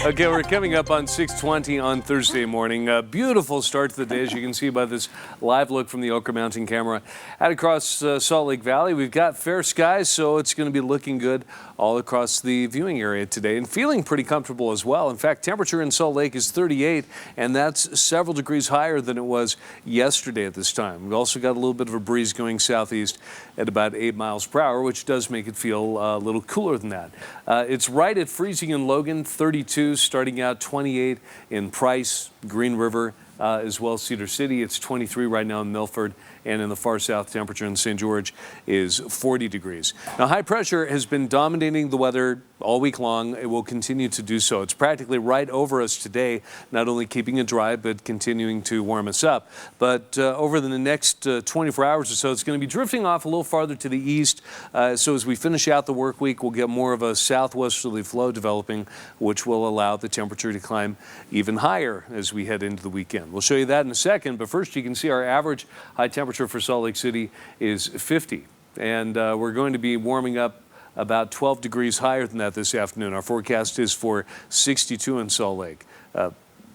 Okay, we're coming up on 6:20 on Thursday morning. A beautiful start to the day, as you can see by this live look from the Oquirrh Mountain camera. Out across Salt Lake Valley, we've got fair skies, so it's going to be looking good all across the viewing area today and feeling pretty comfortable as well. In fact, temperature in Salt Lake is 38, and that's several degrees higher than it was yesterday at this time. We've also got a little bit of a breeze going southeast at about 8 miles per hour, which does make it feel a little cooler than that. It's right at freezing in Logan, 32, starting out 28 in Price, Green River, as well as Cedar City. It's 23 right now in Milford, and in the far south, temperature in St. George is 40 degrees. Now, high pressure has been dominating the weather all week long. It will continue to do so. It's practically right over us today, not only keeping it dry, but continuing to warm us up. But over the next 24 hours or so, it's going to be drifting off a little farther to the east. So as we finish out the work week, we'll get more of a southwesterly flow developing, which will allow the temperature to climb even higher as we head into the weekend. We'll show you that in a second, but first you can see our average high temperature for Salt Lake City is 50, and we're going to be warming up about 12 degrees higher than that this afternoon. Our forecast is for 62 in Salt Lake.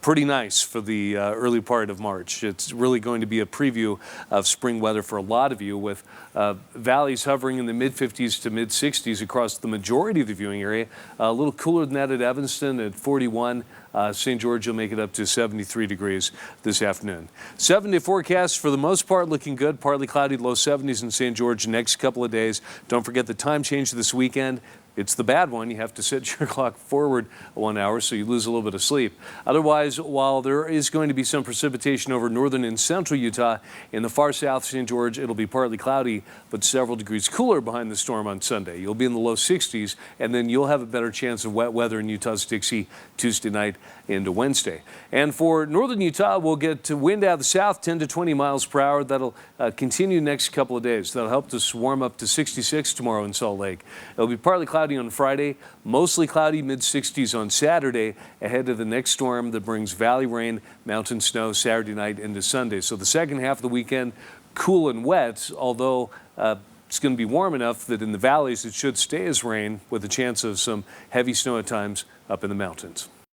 Pretty nice for the early part of March. It's really going to be a preview of spring weather for a lot of you, with valleys hovering in the mid-50s to mid-60s across the majority of the viewing area. A little cooler than that at Evanston at 41. St. George will make it up to 73 degrees this afternoon. 7-day forecast for the most part looking good. Partly cloudy, low 70s in St. George next couple of days. Don't forget the time change this weekend. It's the bad one. You have to set your clock forward 1 hour, so you lose a little bit of sleep. Otherwise, while there is going to be some precipitation over northern and central Utah, in the far south St. George, it'll be partly cloudy, but several degrees cooler behind the storm on Sunday. You'll be in the low 60s, and then you'll have a better chance of wet weather in Utah's Dixie Tuesday night into Wednesday. And for northern Utah, we'll get wind out of the south, 10 to 20 miles per hour. That'll continue next couple of days. That'll help us warm up to 66 tomorrow in Salt Lake. It'll be partly cloudy on Friday, mostly cloudy, mid-60s on Saturday, ahead of the next storm that brings valley rain, mountain snow Saturday night into Sunday. So the second half of the weekend, cool and wet, although it's going to be warm enough that in the valleys it should stay as rain, with a chance of some heavy snow at times up in the mountains.